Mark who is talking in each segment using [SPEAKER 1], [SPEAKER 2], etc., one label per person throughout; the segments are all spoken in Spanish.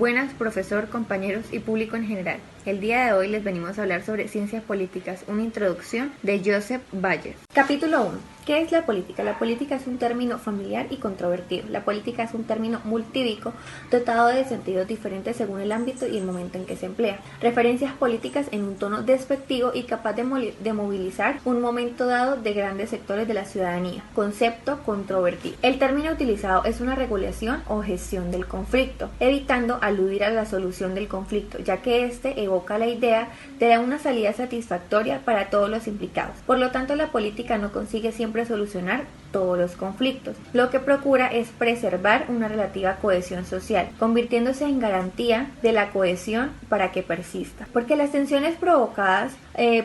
[SPEAKER 1] Buenas, profesor, compañeros y público en general. El día de hoy les venimos a hablar sobre ciencias políticas, una introducción de Joseph Bayes. Capítulo 1. ¿Qué es la política? La política es un término familiar y controvertido. La política es un término multídico, dotado de sentidos diferentes según el ámbito y el momento en que se emplea. Referencias políticas en un tono despectivo y capaz de movilizar un momento dado de grandes sectores de la ciudadanía. Concepto controvertido. El término utilizado es una regulación o gestión del conflicto, evitando aludir a la solución del conflicto, ya que este evoca la idea de dar una salida satisfactoria para todos los implicados. Por lo tanto, la política no consigue siempre solucionar todos los conflictos. Lo que procura es preservar una relativa cohesión social, convirtiéndose en garantía de la cohesión para que persista. Porque las tensiones provocadas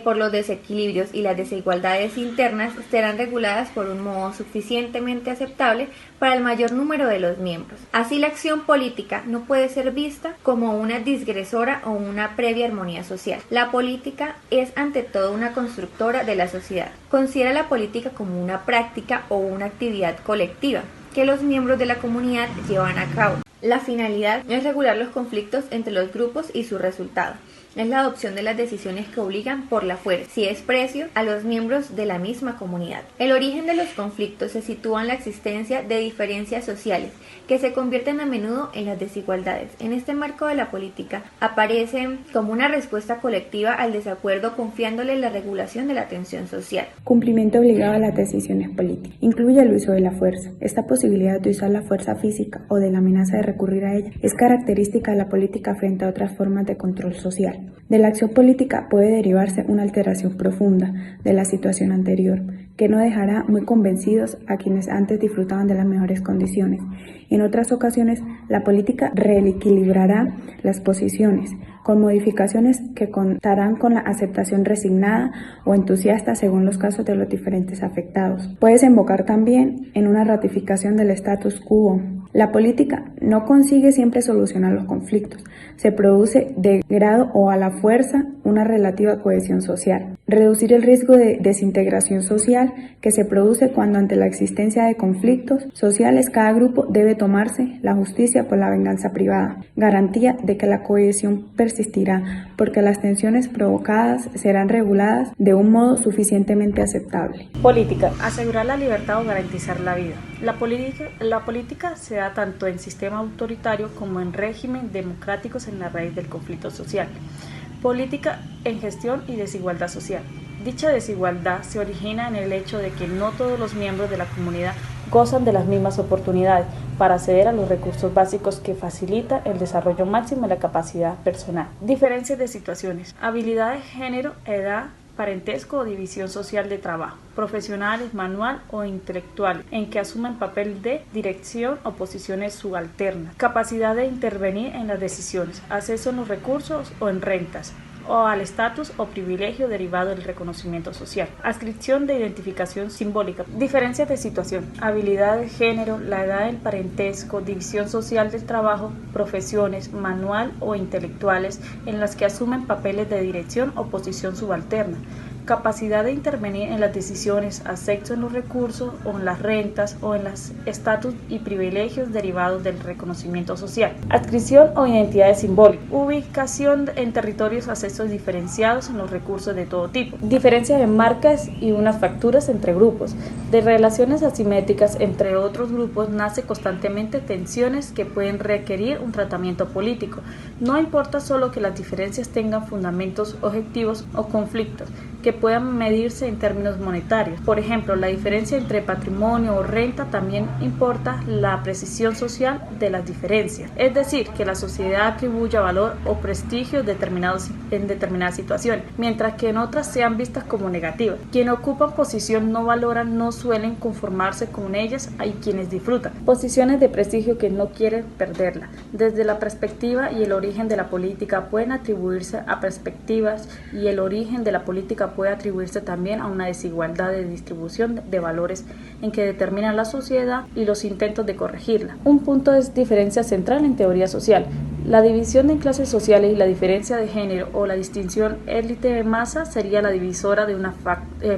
[SPEAKER 1] por los desequilibrios y las desigualdades internas serán reguladas por un modo suficientemente aceptable para el mayor número de los miembros. Así, la acción política no puede ser vista como una disgresora o una previa armonía social. La política es ante todo una constructora de la sociedad. Considera la política como una práctica o una actividad colectiva que los miembros de la comunidad llevan a cabo. La finalidad es regular los conflictos entre los grupos y su resultado es la adopción de las decisiones que obligan por la fuerza, si es precio, a los miembros de la misma comunidad. El origen de los conflictos se sitúa en la existencia de diferencias sociales, que se convierten a menudo en las desigualdades. En este marco de la política, aparecen como una respuesta colectiva al desacuerdo, confiándole la regulación de la tensión social.
[SPEAKER 2] Cumplimiento obligado a las decisiones políticas. Incluye el uso de la fuerza. Esta posibilidad de usar la fuerza física o de la amenaza de recurrir a ella es característica de la política frente a otras formas de control social. De la acción política puede derivarse una alteración profunda de la situación anterior, que no dejará muy convencidos a quienes antes disfrutaban de las mejores condiciones. En otras ocasiones, la política reequilibrará las posiciones, con modificaciones que contarán con la aceptación resignada o entusiasta según los casos de los diferentes afectados. Puede desembocar también en una ratificación del status quo. La política no consigue siempre solucionar los conflictos. Se produce de grado o a la fuerza una relativa cohesión social. Reducir el riesgo de desintegración social que se produce cuando ante la existencia de conflictos sociales cada grupo debe tomarse la justicia por la venganza privada. Garantía de que la cohesión persistirá porque las tensiones provocadas serán reguladas de un modo suficientemente aceptable.
[SPEAKER 3] Política. Asegurar la libertad o garantizar la vida. La política se da tanto en sistema autoritario como en régimen democráticos en la raíz del conflicto social. Política en gestión y desigualdad social. Dicha desigualdad se origina en el hecho de que no todos los miembros de la comunidad gozan de las mismas oportunidades para acceder a los recursos básicos que facilita el desarrollo máximo de la capacidad personal. Diferencias de situaciones. Habilidad de género, edad, parentesco o división social de trabajo, profesionales, manual o intelectual, en que asumen papel de dirección o posiciones subalternas, capacidad de intervenir en las decisiones, acceso en los recursos o en rentas, o al estatus o privilegio derivado del reconocimiento social. Adscripción de identificación simbólica. Diferencias de situación. Habilidad de género, la edad del parentesco, división social del trabajo, profesiones, manual o intelectuales en las que asumen papeles de dirección o posición subalterna. Capacidad de intervenir en las decisiones, acceso en los recursos o en las rentas o en los estatus y privilegios derivados del reconocimiento social. Adscripción o identidades simbólicas. Ubicación en territorios, accesos diferenciados en los recursos de todo tipo. Diferencia de marcas y unas facturas entre grupos. De relaciones asimétricas entre otros grupos nace constantemente tensiones que pueden requerir un tratamiento político. No importa solo que las diferencias tengan fundamentos objetivos o conflictos que puedan medirse en términos monetarios. Por ejemplo, la diferencia entre patrimonio o renta también importa la precisión social de las diferencias, es decir, que la sociedad atribuya valor o prestigio en determinadas situaciones, mientras que en otras sean vistas como negativas. Quienes ocupan posición no valoran, no suelen conformarse con ellas, hay quienes disfrutan posiciones de prestigio que no quieren perderla. Desde la perspectiva y el origen de la política pueden atribuirse a perspectivas y el origen de la política puede atribuirse también a una desigualdad de distribución de valores en que determinan la sociedad y los intentos de corregirla. Un punto de diferencia central en teoría social. La división en clases sociales y la diferencia de género o la distinción élite-masa sería la divisora de una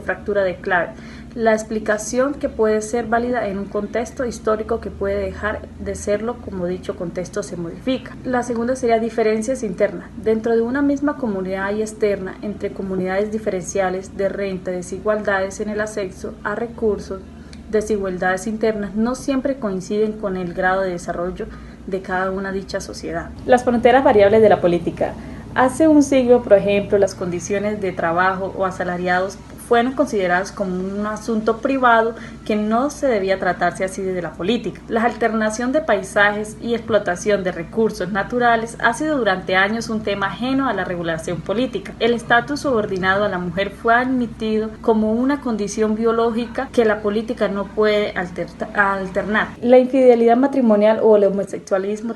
[SPEAKER 3] fractura de clave. La explicación que puede ser válida en un contexto histórico que puede dejar de serlo como dicho contexto se modifica. La segunda sería diferencias internas. Dentro de una misma comunidad y externa, entre comunidades diferenciales de renta, desigualdades en el acceso a recursos, desigualdades internas no siempre coinciden con el grado de desarrollo de cada una dicha sociedad. Las fronteras variables de la política. Hace un siglo, por ejemplo, las condiciones de trabajo o asalariados fueron consideradas como un asunto privado que no se debía tratarse así desde la política. La alternación de paisajes y explotación de recursos naturales ha sido durante años un tema ajeno a la regulación política. El estatus subordinado a la mujer fue admitido como una condición biológica que la política no puede alternar. La infidelidad matrimonial o el homosexualismo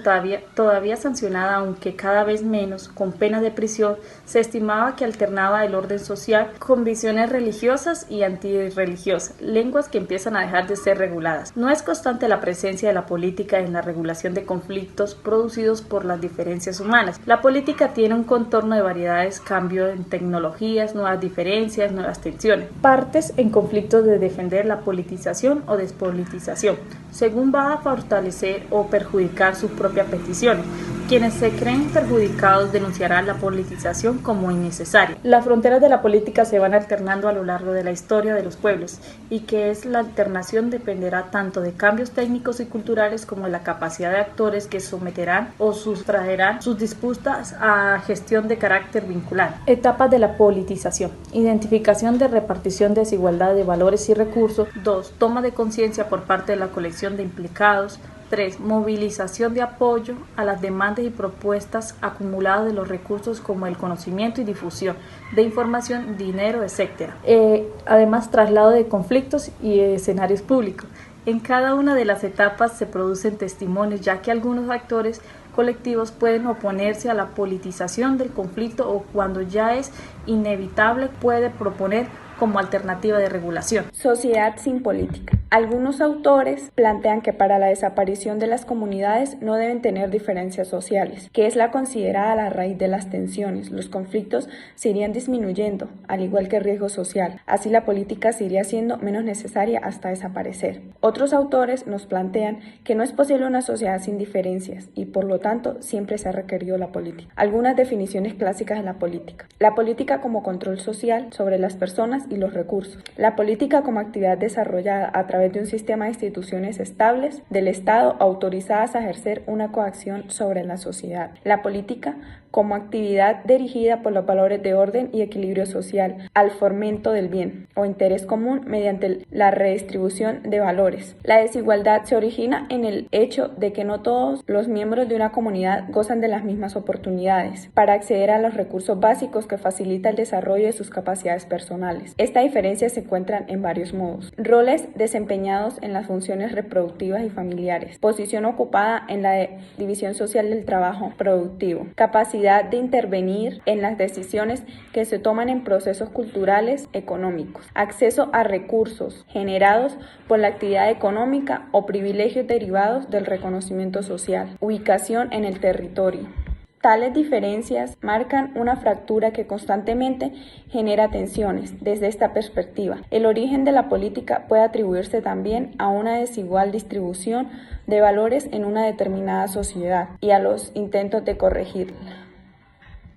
[SPEAKER 3] todavía sancionada, aunque cada vez menos, con pena de prisión, se estimaba que alternaba el orden social con visiones religiosas y antirreligiosas, lenguas que empiezan a dejar de ser reguladas. No es constante la presencia de la política en la regulación de conflictos producidos por las diferencias humanas. La política tiene un contorno de variedades, cambio en tecnologías, nuevas diferencias, nuevas tensiones. Partes en conflictos de defender la politización o despolitización, según va a fortalecer o perjudicar sus propias peticiones. Quienes se creen perjudicados denunciarán la politización como innecesaria. Las fronteras de la política se van alternando a lo largo de la historia de los pueblos y que es la alternación dependerá tanto de cambios técnicos y culturales como de la capacidad de actores que someterán o sustraerán sus disputas a gestión de carácter vincular. Etapas de la politización. Identificación de repartición de desigualdad de valores y recursos. 2. Toma de conciencia por parte de la colección de implicados. 3. Movilización de apoyo a las demandas y propuestas acumuladas de los recursos como el conocimiento y difusión de información, dinero, etc. Además, traslado de conflictos y escenarios públicos. En cada una de las etapas se producen testimonios, ya que algunos actores colectivos pueden oponerse a la politización del conflicto o cuando ya es inevitable puede proponer como alternativa de regulación.
[SPEAKER 2] Sociedad sin política. Algunos autores plantean que para la desaparición de las comunidades no deben tener diferencias sociales, que es la considerada la raíz de las tensiones. Los conflictos se irían disminuyendo, al igual que el riesgo social. Así la política se iría siendo menos necesaria hasta desaparecer. Otros autores nos plantean que no es posible una sociedad sin diferencias y por lo tanto siempre se ha requerido la política. Algunas definiciones clásicas de la política. La política como control social sobre las personas y los recursos. La política como actividad desarrollada a través de un sistema de instituciones estables del Estado autorizadas a ejercer una coacción sobre la sociedad. La política como actividad dirigida por los valores de orden y equilibrio social al fomento del bien o interés común mediante la redistribución de valores. La desigualdad se origina en el hecho de que no todos los miembros de una comunidad gozan de las mismas oportunidades para acceder a los recursos básicos que facilita el desarrollo de sus capacidades personales. Esta diferencia se encuentra en varios modos. Roles desempeñados en las funciones reproductivas y familiares. Posición ocupada en la división social del trabajo productivo. Capacidad de intervenir en las decisiones que se toman en procesos culturales, económicos. Acceso a recursos generados por la actividad económica o privilegios derivados del reconocimiento social. Ubicación en el territorio. Tales diferencias marcan una fractura que constantemente genera tensiones. Desde esta perspectiva, el origen de la política puede atribuirse también a una desigual distribución de valores en una determinada sociedad y a los intentos de corregirla.